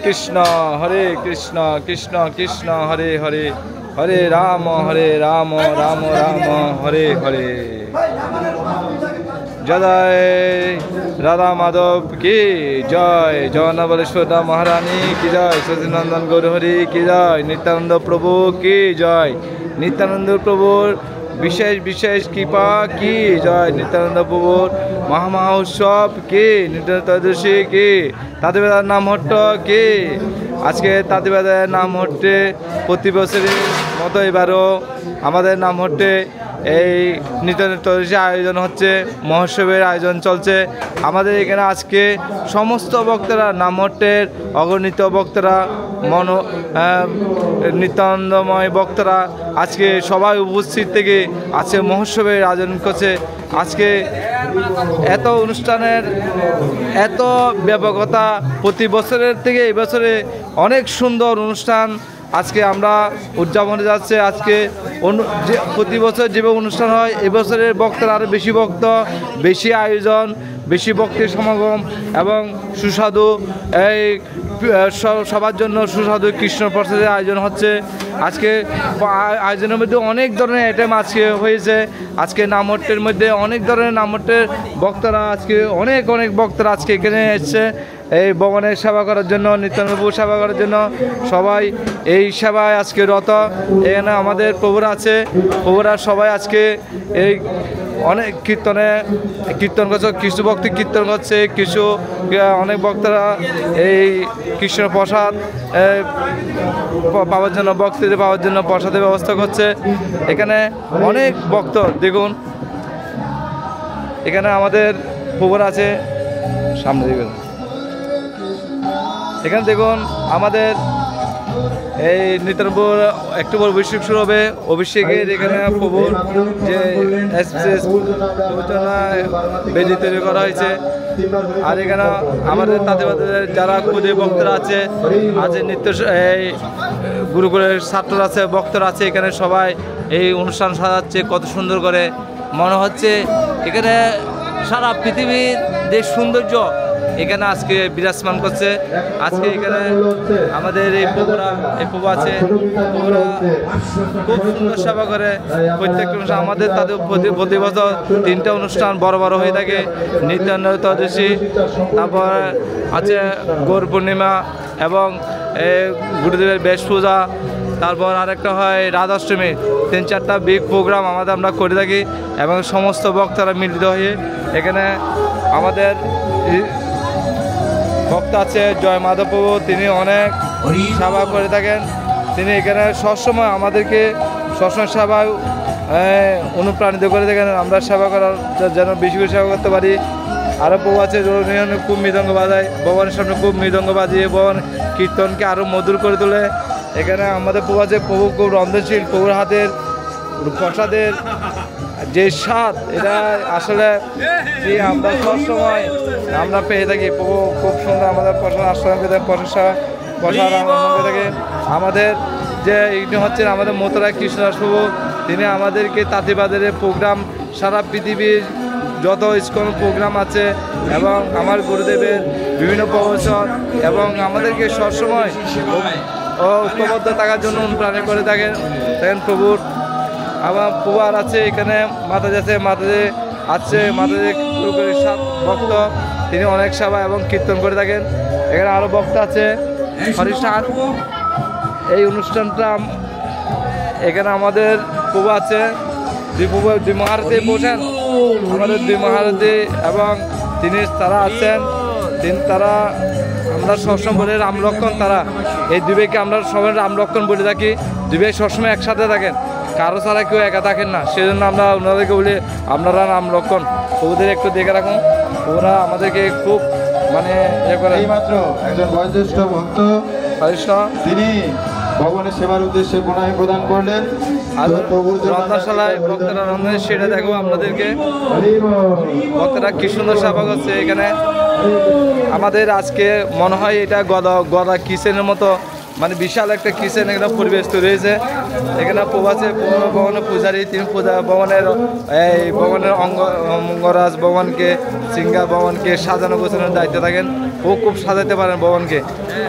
কৃষ্ণ কৃষ্ণ কৃষ্ণ হরে হরে হরে রাম রাম রাম হরে হরে। জয় রাধা মাধব কি জয়, জগন্নাথেশ্বর মহারানী কি জয়, সচিনন্দন গৌরহরি কি জয়, নিত্যানন্দ প্রভু কি জয়, নিত্যানন্দ প্রভুর বিশেষ বিশেষ কৃপা কি জয়, নিত্যানন্দ প্রভুর মহামহা উৎসব কি, নিত্যানন্দ ত্রয়োদশী কি, তাঁতিবাজার নাম হট্ট কি। আজকে তাঁতিবাজার নাম হট্টে প্রতি বছরের মতো এবারও আমাদের নাম হট্টে এই নিত্যানন্দ ত্রয়োদশী আয়োজন হচ্ছে, মহোৎসবের আয়োজন চলছে আমাদের এখানে। আজকে সমস্ত বক্তারা নাম হট্টের অগণিত বক্তারা নিত্যানন্দময় বক্তারা আজকে সবাই উপস্থিত থেকে আজকে মহোৎসবের আয়োজন করছে। আজকে এত অনুষ্ঠানের এত ব্যাপকতা, প্রতি বছরের থেকে এই বছরে অনেক সুন্দর অনুষ্ঠান আজকে আমরা উদযাপনে যাচ্ছে। আজকে প্রতি বছর যেভাবে অনুষ্ঠান হয় এবছরের বক্তারা আরও বেশি বক্তা, বেশি আয়োজন, বেশি বক্তের সমাগম এবং সুস্বাদু এই সবার জন্য সুস্বাদু কৃষ্ণ প্রসাদের আয়োজন হচ্ছে। আজকে আয়োজনের মধ্যে অনেক ধরনের আইটেম আজকে হয়েছে। আজকে নামহট্টের মধ্যে অনেক ধরনের নামহট্টের বক্তারা আজকে অনেক বক্তারা আজকে এখানে এসছে এই ভগবানের সেবা করার জন্য, নিত্যানন্দ সেবা করার জন্য। সবাই এই সেবায় আজকে রত। এখানে আমাদের প্রভুরা আছে, প্রভুরা সবাই আজকে এই অনেক কীর্তন করছে, কিছু ভক্তি কীর্তন করছে, কিছু অনেক বক্তারা এই কৃষ্ণ প্রসাদ পাওয়ার জন্য, ভক্তদের পাওয়ার জন্য প্রসাদের ব্যবস্থা করছে। এখানে অনেক ভক্ত দেখুন, এখানে আমাদের প্রভুরা আছে সামনে দেখুন, এখানে দেখুন আমাদের এই নিত্যানন্দপুর একটু বড় অভিষেক শুরু হবে। অভিষেকের এখানে প্রভুর যে বেদি তৈরি করা হয়েছে। আর এখানে আমাদের তাঁতিবাজারের যারা ক্ষুদে বক্তরা আছে, নিত্য এই গুরুকুলের ছাত্ররা আছে, বক্তরা আছে, এখানে সবাই এই অনুষ্ঠান সাজাচ্ছে কত সুন্দর করে। মনে হচ্ছে এখানে সারা পৃথিবীর যে সৌন্দর্য এখানে আজকে বিরাজমান করছে। আজকে এখানে আমাদের এই প্রভু আছে, প্রভুরা খুব সুন্দর সেবা করে প্রত্যেকটা অনুষ্ঠান। আমাদের তাদের প্রতি বছর 3টা অনুষ্ঠান বড় হয়ে থাকে। নিত্যানন্দ ত্রয়োদশী, তারপর আছে গৌর পূর্ণিমা এবং গুরুদেবের বেশ পূজা, তারপর আরেকটা হয় রাধাষ্টমী। 3-4টা বিগ প্রোগ্রাম আমরা করে থাকি এবং সমস্ত বক্তারা মিলিত হয়ে এখানে আমাদের ভক্ত আছে জয় মাধব প্রভু, তিনি অনেক সেবা করে থাকেন। তিনি এখানে সবসময় আমাদেরকে সবসময় সেবায় অনুপ্রাণিত করে থাকেন, আমরা সেবা করার যেন বেশি সেবা করতে পারি। আরও প্রভু আছে খুব মৃদঙ্গ বাজায়, ভগবানের সামনে খুব মৃদঙ্গ বাজিয়ে ভগবান কীর্তনকে আরও মধুর করে তোলে। এখানে আমাদের প্রভু আছে, প্রভু খুব রন্ধনশীল, প্রভুর হাতের প্রসাদের যে স্বাদ এটা আসলে আমরা সবসময় আমরা পেয়ে থাকি। প্রভু খুব সুন্দর আমাদের প্রসাদ আশ্রয় পেয়ে প্রসাদ পেয়ে থাকে। আমাদের যে এইটা হচ্ছে আমাদের মথুরা কৃষ্ণদাস প্রভু, তিনি আমাদেরকে তাঁতিবাজারের প্রোগ্রাম সারা পৃথিবীর যত ইস্কন প্রোগ্রাম আছে এবং আমার গুরুদেবের বিভিন্ন প্রবচন এবং আমাদেরকে সবসময় ঐক্যবদ্ধ থাকার জন্য অনুপ্রাণিত করে থাকেন প্রভুর। আমার প্রভু আর আছে এখানে মাতাজি আছে, মাতাজি ভক্ত, তিনি অনেক সেবা এবং কীর্তন করে থাকেন। এখানে আরও বক্তা আছে হরিষ্ঠান। এই অনুষ্ঠানটা এখানে আমাদের প্রভু আছে, দুই মহারথী বসেন, আমাদের 2 মহারথী এবং তারা আছেন, তারা আমরা সবসময় বলি রামলক্ষণ। তারা এই 2 ভাইকে আমরা সবাই রামলক্ষণ বলে থাকি। 2 ভাই সবসময় একসাথে থাকেন, কারো ছাড়া কেউ একা থাকেন না, সেজন্য আমরা ওনাদেরকে বলি আপনারা রামলক্ষণ। ওদের একটু দেখে রাখুন, ওরা আমাদেরকে খুব এইমাত্র একজন বয়োজ্যেষ্ঠ ভক্ত তিনি ভগবানের সেবার উদ্দেশ্যে প্রণাম প্রদান করলেন। রন্ধনশালায় ভক্তরা রন্ধনের সেটা দেখো আপনাদেরকে, ভক্তরা কি সুন্দর সেবা করছে এখানে। আমাদের আজকে মনে হয় এটা গদা কিচেনের মতো মানে বিশাল একটা কিচেন এখানে পরিবেশ তৈরি হয়েছে। এখানে প্রবাসে ভবনের পূজারী, তিনি পূজা ভবনের এই ভবনের অঙ্গরাজ ভবনকে, সিঙ্গার ভবনকে সাজানো গোছানোর দায়িত্ব থাকেন। ও খুব সাজাতে পারেন ভবনকে।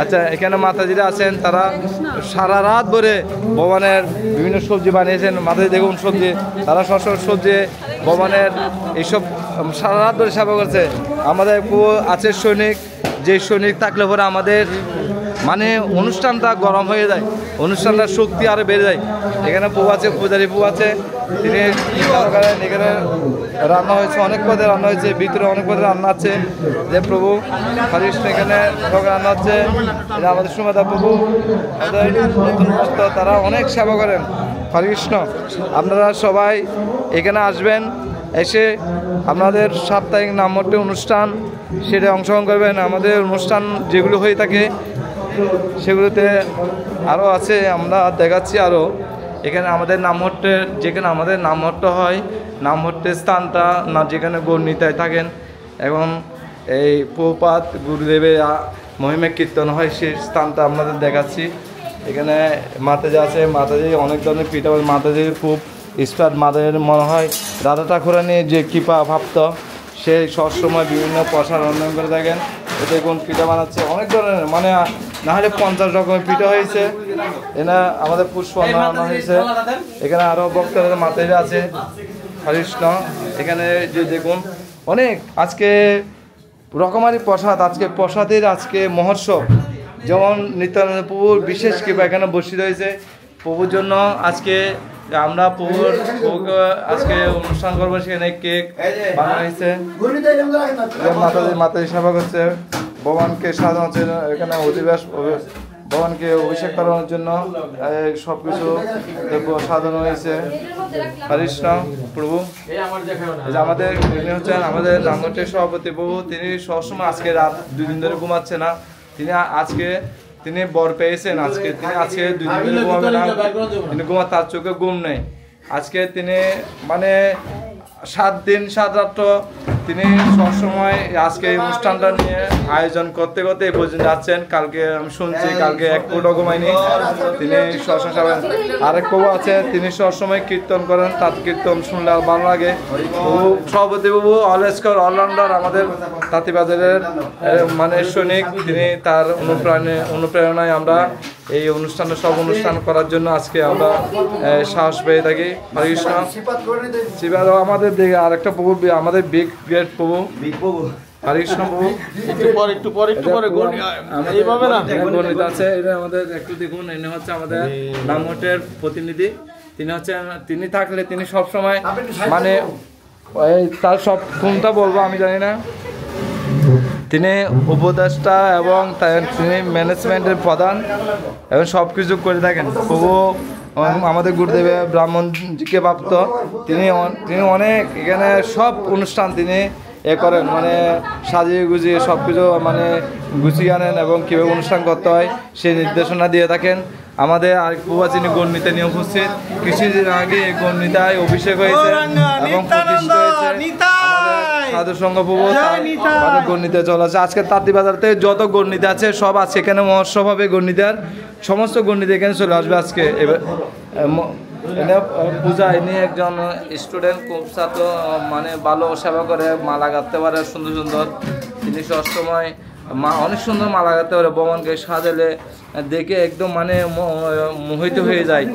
আচ্ছা, এখানে মাতাজিরা আছেন, তারা সারা রাত ধরে ভবনের বিভিন্ন সবজি বানিয়েছেন। মাতাজি দেখুন সবজি, তারা সবসময় সবজি ভবনের এইসব সারা রাত ধরে সেবা করছে। আমাদের আছে সৈনিক, যে সৈনিক থাকলে পরে আমাদের মানে অনুষ্ঠানটা গরম হয়ে যায়, অনুষ্ঠানটার শক্তি আরও বেড়ে যায়। এখানে প্রভু আছে, পূজারী প্রভু আছে, তিনি করেন। এখানে রান্না হয়েছে, অনেক পদে রান্না হয়েছে, ভিতরে অনেক পদে রান্না আছে। যে প্রভু হরিকৃষ্ণ এখানে রান্না হচ্ছে, এটা আমাদের সুমাদা প্রভু, আমাদের নতুন ভক্ত, তারা অনেক সেবা করেন। হরিকৃষ্ণ, আপনারা সবাই এখানে আসবেন, এসে আপনাদের সাপ্তাহিক নামহট্টে অনুষ্ঠান সেটা অংশগ্রহণ করবেন। আমাদের অনুষ্ঠান যেগুলো হয়ে থাকে সেগুলোতে আরও আছে, আমরা দেখাচ্ছি আরও। এখানে আমাদের নামহট্টের, যেখানে আমাদের নামহট্ট হয়, নামহট্টের স্থানটা না যেখানে গৌরনীতায় থাকেন, এবং এই প্রপাত গুরুদেবের মহিমা কীর্তন হয়, সেই স্থানটা আপনাদের দেখাচ্ছি। এখানে মাতাজি আছে, মাতাজি অনেক ধরনের পিঠা, মাতাজির খুব স্টার্ট মাতাজির মনে হয় রাধা ঠাকুরানী যে কৃপা ভাপ্ত, সে সবসময় বিভিন্ন প্রসাদ রন্ধন করে থাকেন। দেখুন পিঠা বানাচ্ছে অনেক ধরনের, মানে না হলে 50 রকমের পিঠা হয়েছে। এনা আমাদের পুষ্প বানানো হয়েছে। এখানে আরও ভক্তরা মাতাজি আছে, হরিকৃষ্ণ। এখানে যে দেখুন অনেক আজকে রকমারি প্রসাদ, আজকে প্রসাদের আজকে মহোৎসব। যেমন নিত্যানন্দ প্রভুর বিশেষ কৃপা এখানে বসিত হয়েছে প্রভুর জন্য। আজকে আমরা প্রভুকে আজকে অনুষ্ঠান করবো, সেখানে কেক বানানো হয়েছে। মাতাজি সেবা করছে, ভগবানকে সাজানো হচ্ছে। এখানে অধিবাস ভগবানকে অভিষেক করানোর জন্য সব কিছু সাজানো হয়েছে। হরিকৃষ্ণ প্রভু, আমাদের তিনি হচ্ছেন আমাদের নামহট্টের সভাপতি প্রভু। তিনি সবসময় আজকে রাত 2 দিন ধরে ঘুমাচ্ছে না। তিনি বর পেয়েছেন। আজকে 2 দিন ধরে ঘুমাবে না, তিনি তার চোখে ঘুম নেই। আজকে তিনি মানে 7 দিন 7 রাত্র তিনি সবসময় আজকে এই অনুষ্ঠানটা নিয়ে আয়োজন করতে করতে এই পর্যন্ত যাচ্ছেন। কালকে আমি শুনছি কালকে 1 ফুটও ঘুমায়নি তিনি। সবসময় আরেক প্রভু আছে, তিনি সবসময় কীর্তন করেন, তার কীর্তন শুনলে আর ভালো লাগে। সভাপতি বাবু অলওয়েজকার অলরাউন্ডার, আমাদের তাঁতিবাজারের মানে সৈনিক, তিনি তার অনুপ্রেরণায় আমরা এই অনুষ্ঠানটা সব অনুষ্ঠান করার জন্য আজকে আমরা সাহস পেয়ে থাকি। হরিকৃষ্ণ আমাদের দিকে আরেকটা প্রভু, আমাদের বিগ গ্রেট প্রভু হরিকৃষ্ণ প্রভু। একটু পরে গণিত আছে, এটা আমাদের একটু দেখুন। এনে হচ্ছে আমাদের নামহট্টের প্রতিনিধি। তিনি থাকলে তিনি সবসময় মানে তার সব কোনটা বলবো আমি জানি না, তিনি উপদেষ্টা এবং তিনি ম্যানেজমেন্টের প্রধান এবং সব কিছু করে থাকেন। প্রভু আমাদের গুরুদেবের ব্রাহ্মণজিকে প্রাপ্ত, তিনি অনেক এখানে সব অনুষ্ঠান তিনি করেন, মানে সাজিয়ে গুজিয়ে সব কিছু মানে গুছিয়ে আনেন এবং কীভাবে অনুষ্ঠান করতে হয় সেই নির্দেশনা দিয়ে থাকেন। আমাদের আরেক প্রভু যিনি গণিতে নিয়ে উপস্থিত, কিছুদিন আগে এই গণিতায় অভিষেক হয়েছে এবং প্রতিষ্ঠিত হয়েছে। সাধু সংঘ প্রভু তাদের গণিতে চলেছে। আজকে তাঁতিবাজার থেকে যত গণিত আছে সব আছে এখানে মহোৎসব হবে। গণিতার সমস্ত গণিত এখানে চলে আসবে আজকে। এবার পূজা ইনি একজন স্টুডেন্ট, খুব ছাত্র, মানে ভালো সেবা করে, মালা গাঁথতে পারে সুন্দর সুন্দর। তিনি সবসময় অনেক সুন্দর মালা গাঁথতে পারে, ভগবানকে সাজালে দেখে একদম মানে মোহিত হয়ে যায়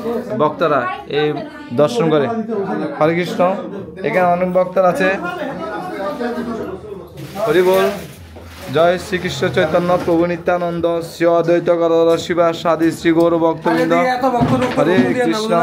ভক্তরা এই দর্শন করে। হরিকৃষ্ণ, এখানে অনেক ভক্তরা আছে। হরি বল, জয় শ্রীকৃষ্ণ চৈতন্য প্রভু নিত্যানন্দ, শ্রী অদ্বৈত গদাধর শিবাসাদি শ্রী গৌর ভক্তবৃন্দ। হরে কৃষ্ণ।